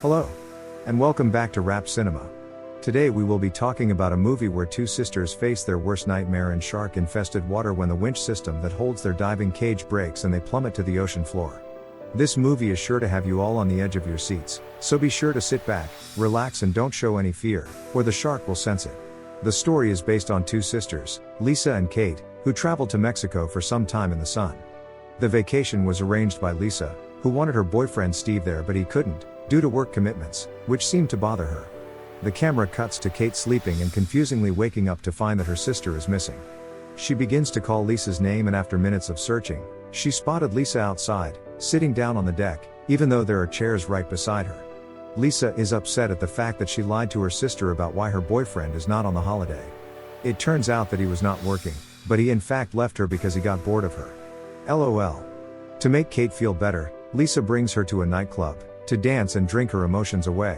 Hello, and welcome back to Rap Cinema. Today we will be talking about a movie where two sisters face their worst nightmare in shark-infested water when the winch system that holds their diving cage breaks and they plummet to the ocean floor. This movie is sure to have you all on the edge of your seats, so be sure to sit back, relax and don't show any fear, or the shark will sense it. The story is based on two sisters, Lisa and Kate, who traveled to Mexico for some time in the sun. The vacation was arranged by Lisa, who wanted her boyfriend Steve there but he couldn't, due to work commitments, which seemed to bother her. The camera cuts to Kate sleeping and confusingly waking up to find that her sister is missing. She begins to call Lisa's name and after minutes of searching, she spotted Lisa outside, sitting down on the deck, even though there are chairs right beside her. Lisa is upset at the fact that she lied to her sister about why her boyfriend is not on the holiday. It turns out that he was not working, but he in fact left her because he got bored of her. LOL. To make Kate feel better, Lisa brings her to a nightclub, to dance and drink her emotions away.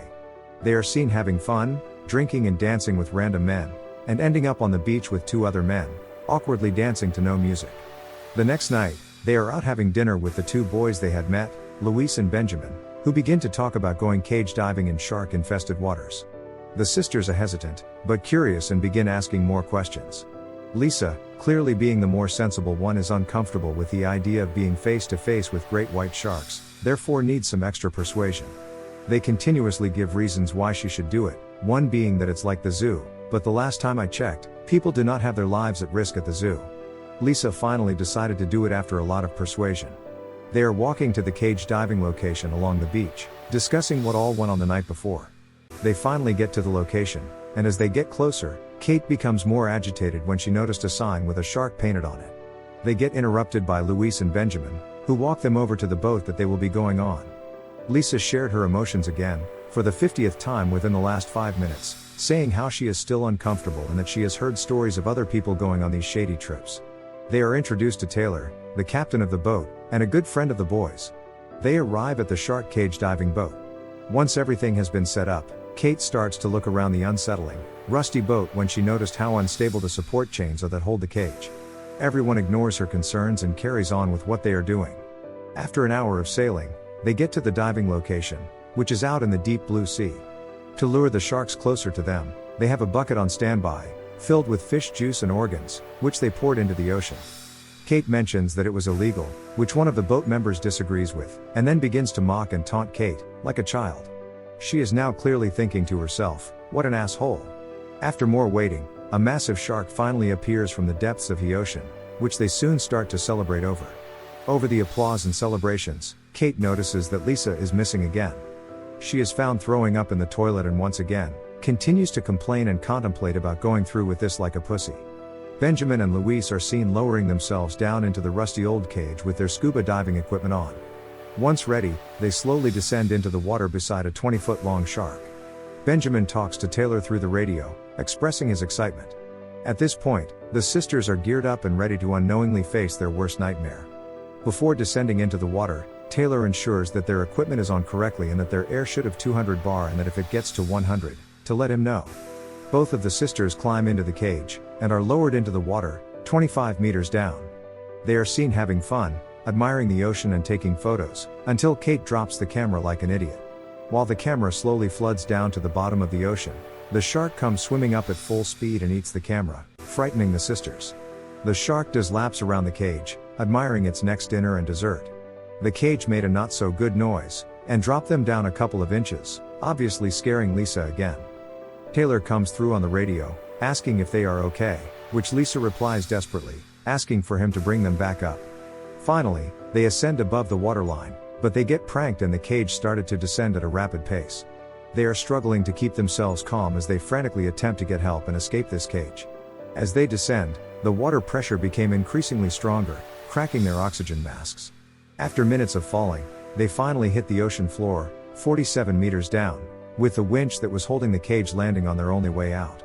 They are seen having fun, drinking and dancing with random men, and ending up on the beach with two other men, awkwardly dancing to no music. The next night, they are out having dinner with the two boys they had met, Luis and Benjamin, who begin to talk about going cage diving in shark-infested waters. The sisters are hesitant, but curious and begin asking more questions. Lisa, clearly being the more sensible one, is uncomfortable with the idea of being face to face with great white sharks, therefore needs some extra persuasion. They continuously give reasons why she should do it, one being that it's like the zoo, but the last time I checked, people do not have their lives at risk at the zoo. Lisa finally decided to do it after a lot of persuasion. They are walking to the cage diving location along the beach, discussing what all went on the night before. They finally get to the location, and as they get closer, Kate becomes more agitated when she noticed a sign with a shark painted on it. They get interrupted by Luis and Benjamin, who walk them over to the boat that they will be going on. Lisa shared her emotions again, for the 50th time within the last 5 minutes, saying how she is still uncomfortable and that she has heard stories of other people going on these shady trips. They are introduced to Taylor, the captain of the boat, and a good friend of the boys. They arrive at the shark cage diving boat. Once everything has been set up, Kate starts to look around the unsettling, rusty boat when she noticed how unstable the support chains are that hold the cage. Everyone ignores her concerns and carries on with what they are doing. After an hour of sailing, they get to the diving location, which is out in the deep blue sea. To lure the sharks closer to them, they have a bucket on standby, filled with fish juice and organs, which they poured into the ocean. Kate mentions that it was illegal, which one of the boat members disagrees with, and then begins to mock and taunt Kate, like a child. She is now clearly thinking to herself, what an asshole. After more waiting, a massive shark finally appears from the depths of the ocean, which they soon start to celebrate over. Over the applause and celebrations, Kate notices that Lisa is missing again. She is found throwing up in the toilet and once again, continues to complain and contemplate about going through with this like a pussy. Benjamin and Luis are seen lowering themselves down into the rusty old cage with their scuba diving equipment on. Once ready, they slowly descend into the water beside a 20-foot-long shark. Benjamin talks to Taylor through the radio, expressing his excitement. At this point, the sisters are geared up and ready to unknowingly face their worst nightmare. Before descending into the water, Taylor ensures that their equipment is on correctly and that their air should have 200 bar and that if it gets to 100, to let him know. Both of the sisters climb into the cage, and are lowered into the water, 25 meters down. They are seen having fun, admiring the ocean and taking photos, until Kate drops the camera like an idiot. While the camera slowly floods down to the bottom of the ocean, the shark comes swimming up at full speed and eats the camera, frightening the sisters. The shark does laps around the cage, admiring its next dinner and dessert. The cage made a not so good noise, and dropped them down a couple of inches, obviously scaring Lisa again. Taylor comes through on the radio, asking if they are okay, which Lisa replies desperately, asking for him to bring them back up. Finally, they ascend above the waterline, but they get pranked and the cage started to descend at a rapid pace. They are struggling to keep themselves calm as they frantically attempt to get help and escape this cage. As they descend, the water pressure became increasingly stronger, cracking their oxygen masks. After minutes of falling, they finally hit the ocean floor, 47 meters down, with the winch that was holding the cage landing on their only way out.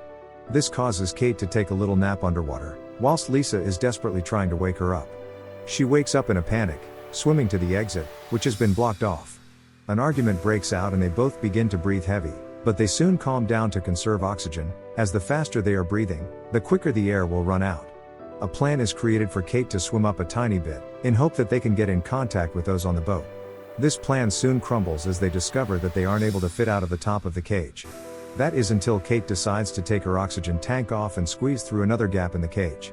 This causes Kate to take a little nap underwater, whilst Lisa is desperately trying to wake her up. She wakes up in a panic, swimming to the exit, which has been blocked off. An argument breaks out and they both begin to breathe heavy, but they soon calm down to conserve oxygen, as the faster they are breathing, the quicker the air will run out. A plan is created for Kate to swim up a tiny bit, in hope that they can get in contact with those on the boat. This plan soon crumbles as they discover that they aren't able to fit out of the top of the cage. That is until Kate decides to take her oxygen tank off and squeeze through another gap in the cage.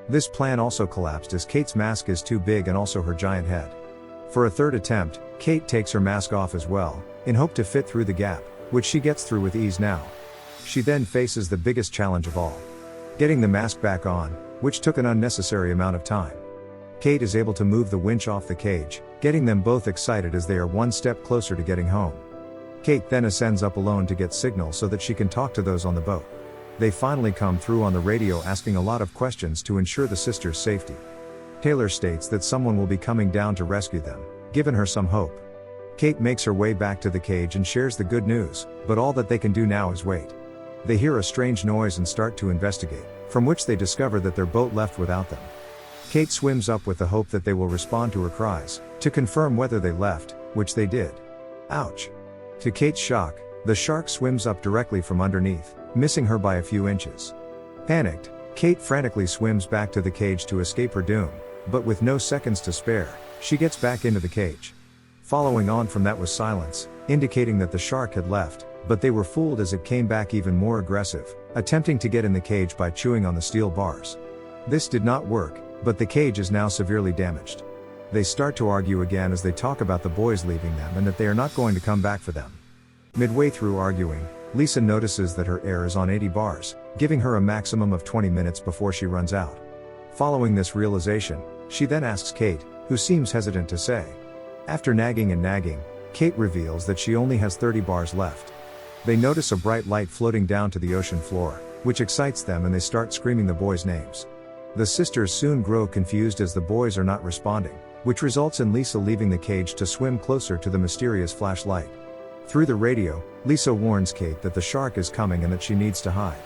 This plan also collapsed as Kate's mask is too big and also her giant head. For a third attempt, Kate takes her mask off as well, in hope to fit through the gap, which she gets through with ease now. She then faces the biggest challenge of all: getting the mask back on, which took an unnecessary amount of time. Kate is able to move the winch off the cage, getting them both excited as they are one step closer to getting home. Kate then ascends up alone to get signal so that she can talk to those on the boat. They finally come through on the radio asking a lot of questions to ensure the sisters' safety. Taylor states that someone will be coming down to rescue them, giving her some hope. Kate makes her way back to the cage and shares the good news, but all that they can do now is wait. They hear a strange noise and start to investigate, from which they discover that their boat left without them. Kate swims up with the hope that they will respond to her cries, to confirm whether they left, which they did. Ouch! To Kate's shock, the shark swims up directly from underneath, missing her by a few inches. Panicked, Kate frantically swims back to the cage to escape her doom, but with no seconds to spare, she gets back into the cage. Following on from that was silence, indicating that the shark had left, but they were fooled as it came back even more aggressive, attempting to get in the cage by chewing on the steel bars. This did not work, but the cage is now severely damaged. They start to argue again as they talk about the boys leaving them and that they are not going to come back for them. Midway through arguing, Lisa notices that her air is on 80 bars, giving her a maximum of 20 minutes before she runs out. Following this realization, she then asks Kate, who seems hesitant to say. After nagging and nagging, Kate reveals that she only has 30 bars left. They notice a bright light floating down to the ocean floor, which excites them and they start screaming the boys' names. The sisters soon grow confused as the boys are not responding, which results in Lisa leaving the cage to swim closer to the mysterious flashlight. Through the radio, Lisa warns Kate that the shark is coming and that she needs to hide.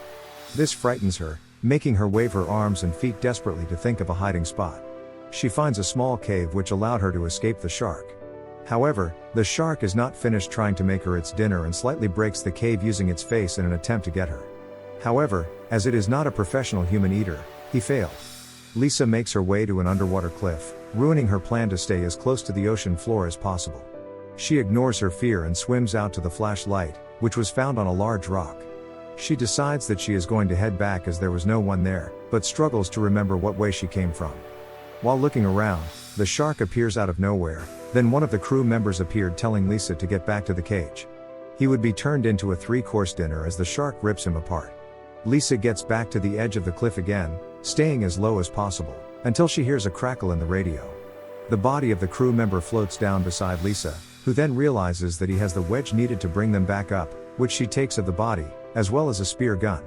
This frightens her, making her wave her arms and feet desperately to think of a hiding spot. She finds a small cave which allowed her to escape the shark. However, the shark is not finished trying to make her its dinner and slightly breaks the cave using its face in an attempt to get her. However, as it is not a professional human eater, he failed. Lisa makes her way to an underwater cliff, ruining her plan to stay as close to the ocean floor as possible. She ignores her fear and swims out to the flashlight, which was found on a large rock. She decides that she is going to head back as there was no one there, but struggles to remember what way she came from. While looking around, the shark appears out of nowhere, then one of the crew members appeared telling Lisa to get back to the cage. He would be turned into a 3-course dinner as the shark rips him apart. Lisa gets back to the edge of the cliff again, staying as low as possible, until she hears a crackle in the radio. The body of the crew member floats down beside Lisa, who then realizes that he has the wedge needed to bring them back up, which she takes of the body, as well as a spear gun.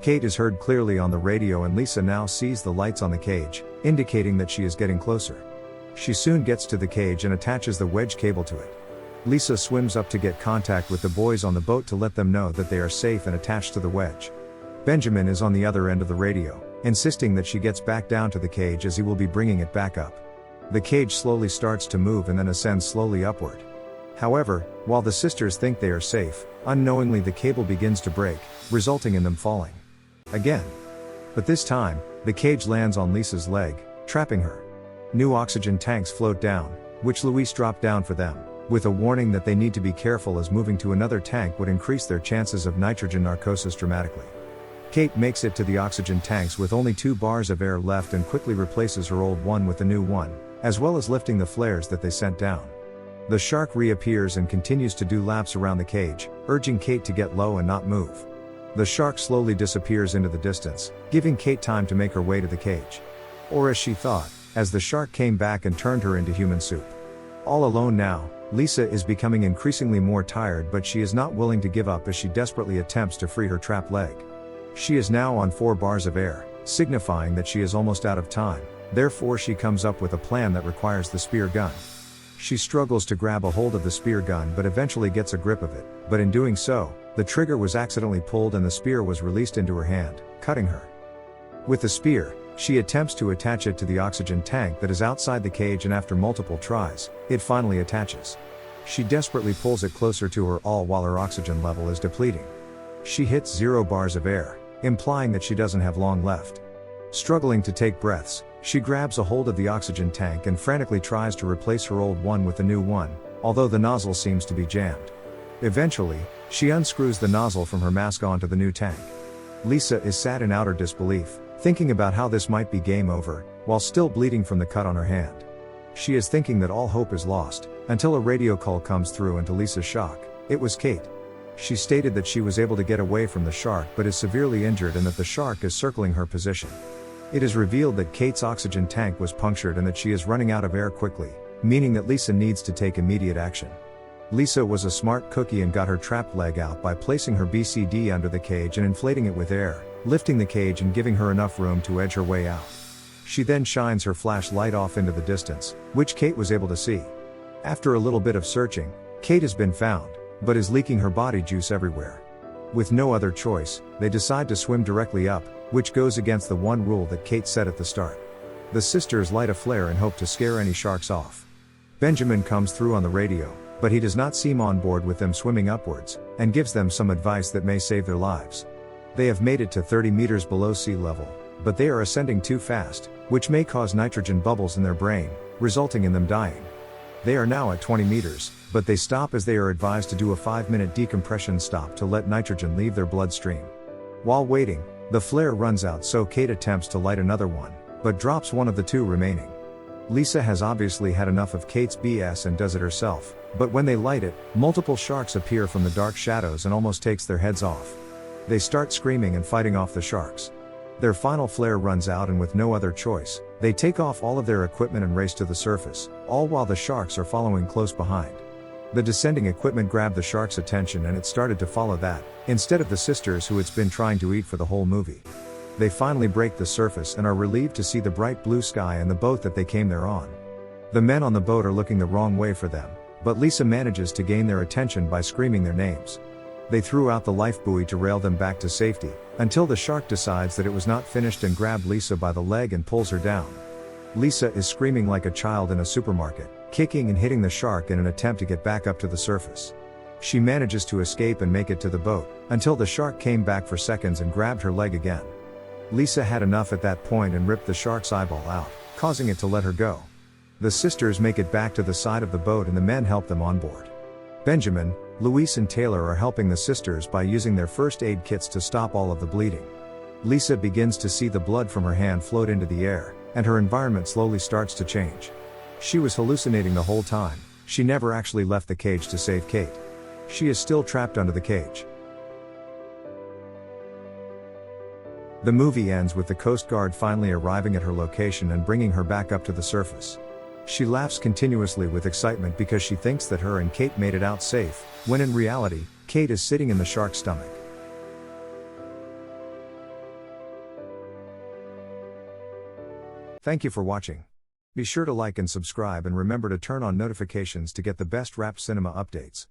Kate is heard clearly on the radio and Lisa now sees the lights on the cage, indicating that she is getting closer. She soon gets to the cage and attaches the wedge cable to it. Lisa swims up to get contact with the boys on the boat to let them know that they are safe and attached to the wedge. Benjamin is on the other end of the radio, insisting that she gets back down to the cage as he will be bringing it back up. The cage slowly starts to move and then ascends slowly upward. However, while the sisters think they are safe, unknowingly the cable begins to break, resulting in them falling again. But this time, the cage lands on Lisa's leg, trapping her. New oxygen tanks float down, which Luis dropped down for them, with a warning that they need to be careful as moving to another tank would increase their chances of nitrogen narcosis dramatically. Kate makes it to the oxygen tanks with only 2 bars of air left and quickly replaces her old one with a new one, as well as lifting the flares that they sent down. The shark reappears and continues to do laps around the cage, urging Kate to get low and not move. The shark slowly disappears into the distance, giving Kate time to make her way to the cage. Or as she thought, as the shark came back and turned her into human soup. All alone now, Lisa is becoming increasingly more tired, but she is not willing to give up as she desperately attempts to free her trapped leg. She is now on 4 bars of air, signifying that she is almost out of time, therefore she comes up with a plan that requires the spear gun. She struggles to grab a hold of the spear gun but eventually gets a grip of it, but in doing so, the trigger was accidentally pulled and the spear was released into her hand, cutting her. With the spear, she attempts to attach it to the oxygen tank that is outside the cage and after multiple tries, it finally attaches. She desperately pulls it closer to her all while her oxygen level is depleting. She hits 0 bars of air, implying that she doesn't have long left. Struggling to take breaths, She grabs a hold of the oxygen tank and frantically tries to replace her old one with the new one, although the nozzle seems to be jammed. Eventually, she unscrews the nozzle from her mask onto the new tank. Lisa is sad in outer disbelief, thinking about how this might be game over, while still bleeding from the cut on her hand. She is thinking that all hope is lost, until a radio call comes through, and to Lisa's shock, it was Kate. She stated that she was able to get away from the shark but is severely injured and that the shark is circling her position. It is revealed that Kate's oxygen tank was punctured and that she is running out of air quickly, meaning that Lisa needs to take immediate action. Lisa was a smart cookie and got her trapped leg out by placing her BCD under the cage and inflating it with air, lifting the cage and giving her enough room to edge her way out. She then shines her flashlight off into the distance, which Kate was able to see. After a little bit of searching, Kate has been found, but is leaking her body juice everywhere. With no other choice, they decide to swim directly up, which goes against the one rule that Kate set at the start. The sisters light a flare and hope to scare any sharks off. Benjamin comes through on the radio, but he does not seem on board with them swimming upwards, and gives them some advice that may save their lives. They have made it to 30 meters below sea level, but they are ascending too fast, which may cause nitrogen bubbles in their brain, resulting in them dying. They are now at 20 meters, but they stop as they are advised to do a 5-minute decompression stop to let nitrogen leave their bloodstream. While waiting, the flare runs out, so Kate attempts to light another one, but drops one of the two remaining. Lisa has obviously had enough of Kate's BS and does it herself, but when they light it, multiple sharks appear from the dark shadows and almost takes their heads off. They start screaming and fighting off the sharks. Their final flare runs out, and with no other choice, they take off all of their equipment and race to the surface, all while the sharks are following close behind. The descending equipment grabbed the sharks' attention and it started to follow that, instead of the sisters who it's been trying to eat for the whole movie. They finally break the surface and are relieved to see the bright blue sky and the boat that they came there on. The men on the boat are looking the wrong way for them, but Lisa manages to gain their attention by screaming their names. They threw out the life buoy to rail them back to safety, until the shark decides that it was not finished and grabbed Lisa by the leg and pulls her down. Lisa is screaming like a child in a supermarket, kicking and hitting the shark in an attempt to get back up to the surface. She manages to escape and make it to the boat, until the shark came back for seconds and grabbed her leg again. Lisa had enough at that point and ripped the shark's eyeball out, causing it to let her go. The sisters make it back to the side of the boat and the men help them on board. Benjamin, Luis and Taylor are helping the sisters by using their first aid kits to stop all of the bleeding. Lisa begins to see the blood from her hand float into the air, and her environment slowly starts to change. She was hallucinating the whole time. She never actually left the cage to save Kate. She is still trapped under the cage. The movie ends with the Coast Guard finally arriving at her location and bringing her back up to the surface. She laughs continuously with excitement because she thinks that her and Kate made it out safe, when in reality, Kate is sitting in the shark's stomach. Thank you for watching. Be sure to like and subscribe, and remember to turn on notifications to get the best rap cinema updates.